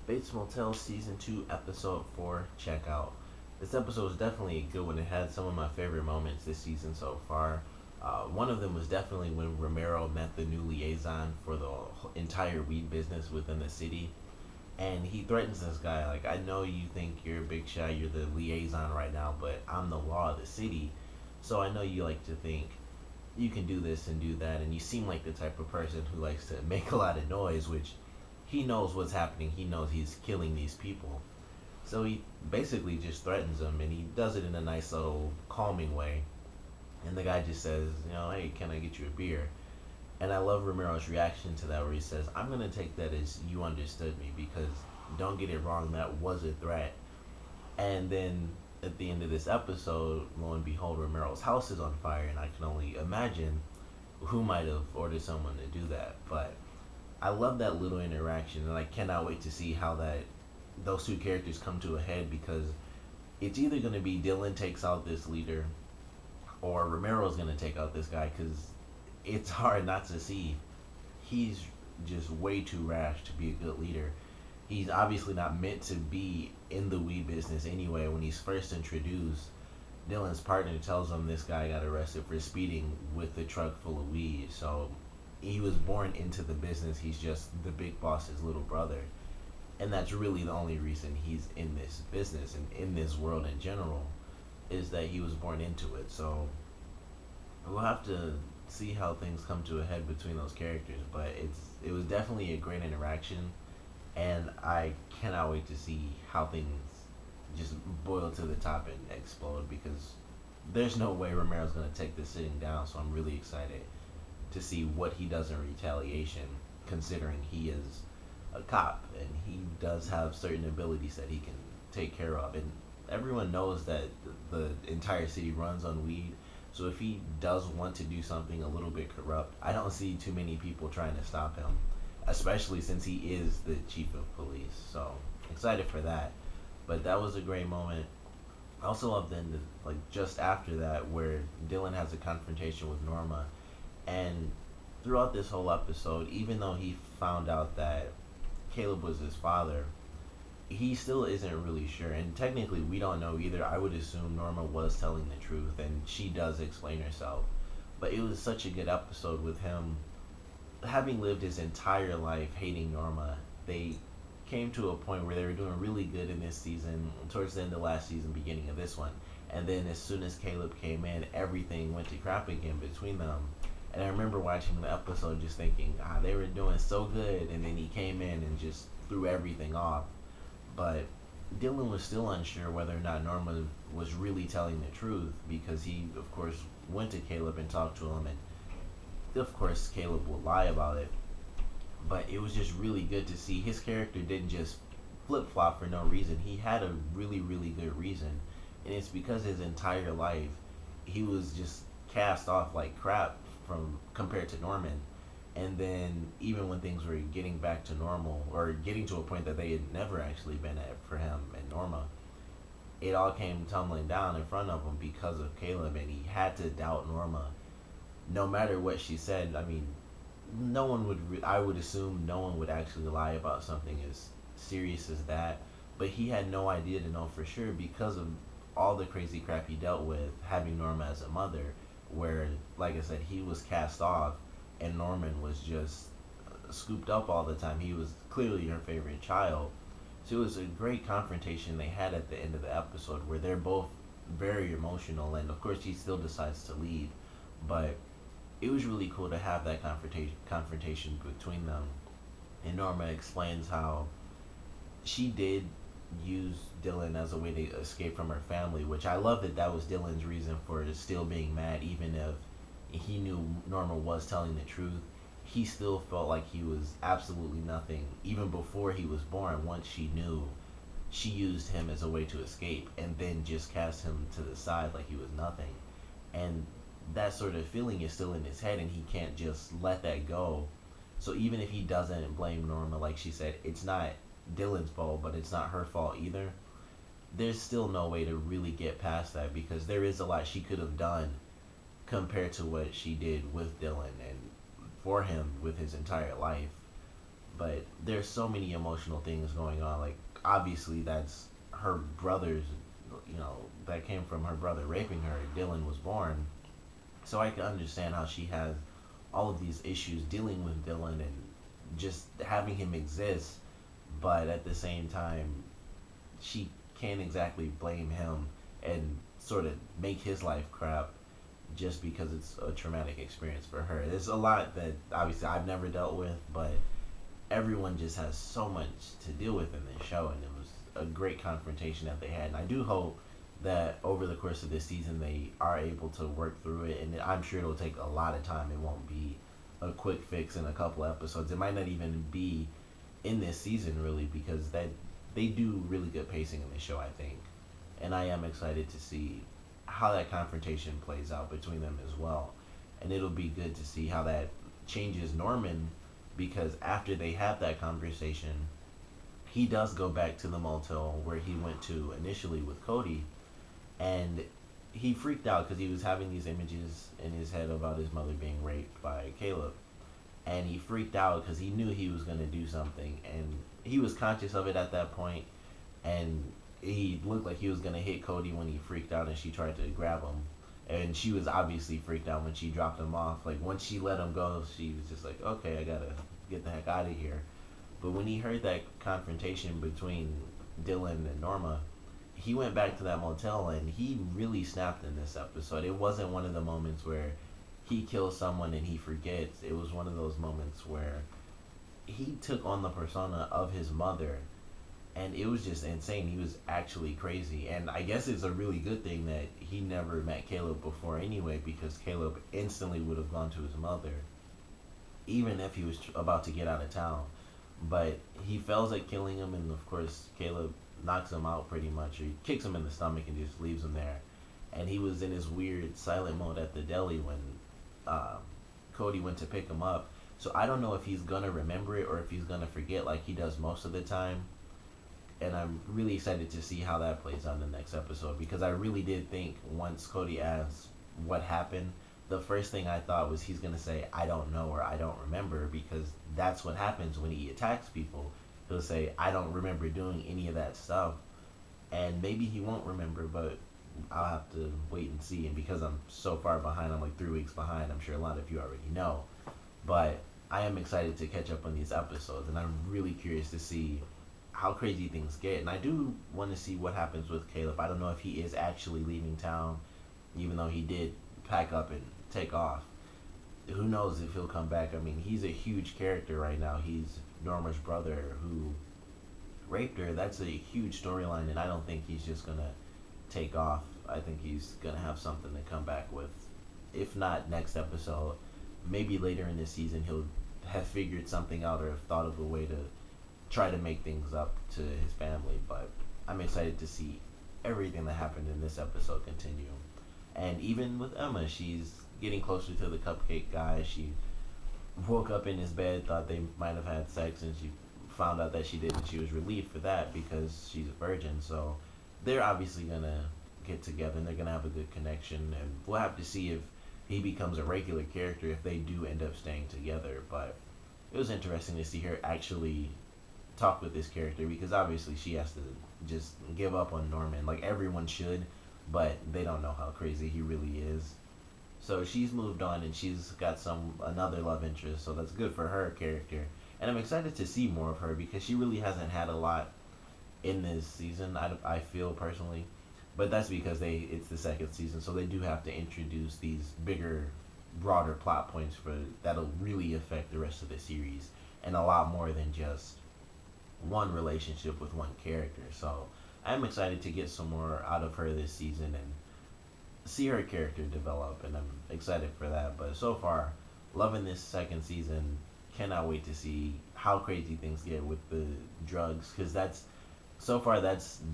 Bates Motel Season 2, Episode 4, check out. This episode was definitely a good one. It had some of my favorite moments this season so far. One of them was definitely when Romero met the new liaison for the entire weed business within the city. And he threatens this guy, like, I know you think you're a big shot, you're the liaison right now, but I'm the law of the city. So I know you like to think you can do this and do that, and you seem like the type of person who likes to make a lot of noise, which he knows what's happening. He knows he's killing these people. So he basically just threatens him, and he does it in a nice little calming way. And the guy just says, hey, can I get you a beer? And I love Romero's reaction to that, where he says, I'm going to take that as you understood me, because don't get it wrong, that was a threat. And then at the end of this episode, lo and behold, Romero's house is on fire, and I can only imagine who might have ordered someone to do that. But I love that little interaction, and I cannot wait to see how that those two characters come to a head, because it's either going to be Dylan takes out this leader or Romero's going to take out this guy, because it's hard not to see he's just way too rash to be a good leader. He's obviously not meant to be in the weed business anyway. When he's first introduced, Dylan's partner tells him this guy got arrested for speeding with a truck full of weed. So he was born into the business. He's just the big boss's little brother. And that's really the only reason he's in this business and in this world in general, is that he was born into it. So we'll have to see how things come to a head between those characters. But it was definitely a great interaction, and I cannot wait to see how things just boil to the top and explode, because there's no way Romero's going to take this sitting down. So I'm really excited to see what he does in retaliation, considering he is a cop and he does have certain abilities that he can take care of. And everyone knows that the entire city runs on weed. So if he does want to do something a little bit corrupt, I don't see too many people trying to stop him, especially since he is the chief of police. So excited for that. But that was a great moment. I also love then, like, just after that, where Dylan has a confrontation with Norma, and throughout this whole episode, even though he found out that Caleb was his father, he still isn't really sure. And technically, we don't know either. I would assume Norma was telling the truth, and she does explain herself. But it was such a good episode with him having lived his entire life hating Norma. They came to a point where they were doing really good in this season, towards the end of last season, beginning of this one. And then as soon as Caleb came in, everything went to crap again between them. And I remember watching the episode just thinking, they were doing so good, and then he came in and just threw everything off. But Dylan was still unsure whether or not Norma was really telling the truth, because he, of course, went to Caleb and talked to him, and of course Caleb would lie about it. But it was just really good to see his character didn't just flip-flop for no reason. He had a really, really good reason, and it's because his entire life he was just cast off like crap from compared to Norman. And then even when things were getting back to normal, or getting to a point that they had never actually been at for him and Norma, it all came tumbling down in front of him because of Caleb, and he had to doubt Norma no matter what she said. I mean, no one would I would assume no one would actually lie about something as serious as that, but he had no idea to know for sure, because of all the crazy crap he dealt with having Norma as a mother, where, like I said, he was cast off and Norman was just scooped up all the time. He was clearly her favorite child. So it was a great confrontation they had at the end of the episode, where they're both very emotional, and of course he still decides to leave. But it was really cool to have that confrontation between them. And Norma explains how she did use Dylan as a way to escape from her family, which I love that that was Dylan's reason for still being mad, even if he knew Norma was telling the truth. He still felt like he was absolutely nothing, even before he was born. Once she knew, she used him as a way to escape, and then just cast him to the side like he was nothing. And that sort of feeling is still in his head, and he can't just let that go. So even if he doesn't blame Norma, like she said, it's not Dylan's fault, but it's not her fault either. There's still no way to really get past that, because there is a lot she could have done compared to what she did with Dylan and for him with his entire life. But there's so many emotional things going on. Like obviously that's her brother's, that came from her brother raping her. Dylan was born, so I can understand how she has all of these issues dealing with Dylan and just having him exist. But at the same time, she can't exactly blame him and sort of make his life crap just because it's a traumatic experience for her. There's a lot that obviously I've never dealt with, but everyone just has so much to deal with in this show, and it was a great confrontation that they had. And I do hope that over the course of this season they are able to work through it, and I'm sure it'll take a lot of time. It won't be a quick fix in a couple episodes. It might not even be in this season really, because that they do really good pacing in the show, I think. And I am excited to see how that confrontation plays out between them as well. And it'll be good to see how that changes Norman, because after they have that conversation, he does go back to the motel where he went to initially with Cody, and he freaked out because he was having these images in his head about his mother being raped by Caleb, and he freaked out because he knew he was going to do something, and he was conscious of it at that point, and he looked like he was going to hit Cody when he freaked out and she tried to grab him, and she was obviously freaked out when she dropped him off. Like once she let him go, she was just like, okay, I gotta get the heck out of here. But when he heard that confrontation between Dylan and Norma, he went back to that motel and he really snapped in this episode. It wasn't one of the moments where he kills someone and he forgets. It was one of those moments where he took on the persona of his mother, and it was just insane. He was actually crazy, and I guess it's a really good thing that he never met Caleb before anyway, because Caleb instantly would have gone to his mother even if he was about to get out of town. But he fails at killing him, and of course Caleb knocks him out pretty much, or he kicks him in the stomach and just leaves him there. And he was in his weird silent mode at the deli when Cody went to pick him up. So I don't know if he's gonna remember it or if he's gonna forget like he does most of the time. And I'm really excited to see how that plays out in the next episode, because I really did think once Cody asked what happened, the first thing I thought was he's gonna say I don't know or I don't remember, because that's what happens when he attacks people. He'll say I don't remember doing any of that stuff, and maybe he won't remember, but I'll have to wait and see. And because I'm so far behind, I'm like 3 weeks behind, I'm sure a lot of you already know, but I am excited to catch up on these episodes, and I'm really curious to see how crazy things get. And I do want to see what happens with Caleb. I don't know if he is actually leaving town, even though he did pack up and take off. Who knows if he'll come back. I mean, he's a huge character right now. He's Norma's brother who raped her. That's a huge storyline, and I don't think he's just gonna take off. I think he's gonna have something to come back with. If not next episode, maybe later in the season he'll have figured something out or have thought of a way to try to make things up to his family. But I'm excited to see everything that happened in this episode continue. And even with Emma, she's getting closer to the cupcake guy. She woke up in his bed, thought they might have had sex, and she found out that she didn't. She was relieved for that because she's a virgin. So they're obviously gonna get together and they're gonna have a good connection, and we'll have to see if he becomes a regular character if they do end up staying together. But it was interesting to see her actually talk with this character, because obviously she has to just give up on Norman, like everyone should, but they don't know how crazy he really is. So she's moved on and she's got another love interest, so that's good for her character. And I'm excited to see more of her, because she really hasn't had a lot in this season, I feel personally. But that's because it's the second season, so they do have to introduce these bigger, broader plot points that'll really affect the rest of the series, and a lot more than just one relationship with one character. So I'm excited to get some more out of her this season and see her character develop, and I'm excited for that. But so far, loving this second season. Cannot wait to see how crazy things get with the drugs, because that's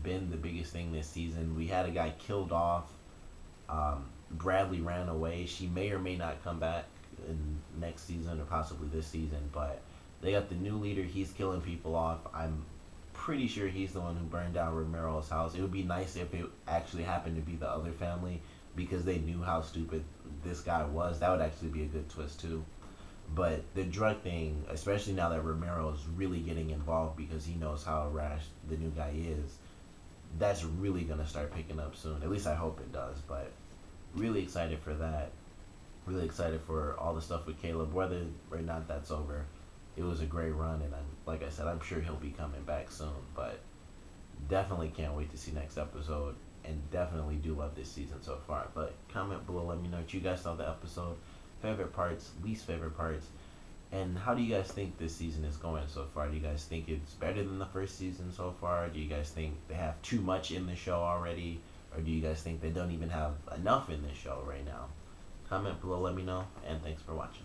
been the biggest thing this season. We had a guy killed off. Bradley ran away. She may or may not come back in next season or possibly this season, but they got the new leader. He's killing people off. I'm pretty sure he's the one who burned down Romero's house. It would be nice if it actually happened to be the other family, because they knew how stupid this guy was. That would actually be a good twist too. But the drug thing, especially now that Romero is really getting involved because he knows how rash the new guy is, that's really gonna start picking up soon. At least I hope it does. But really excited for that. Really excited for all the stuff with Caleb. Whether or not that's over, it was a great run, and like I said, I'm sure he'll be coming back soon. But definitely can't wait to see next episode, and definitely do love this season so far. But comment below, let me know what you guys thought of the episode, favorite parts, least favorite parts, and how do you guys think this season is going so far? Do you guys think it's better than the first season so far? Do you guys think they have too much in the show already? Or do you guys think they don't even have enough in this show right now? Comment below, let me know, and thanks for watching.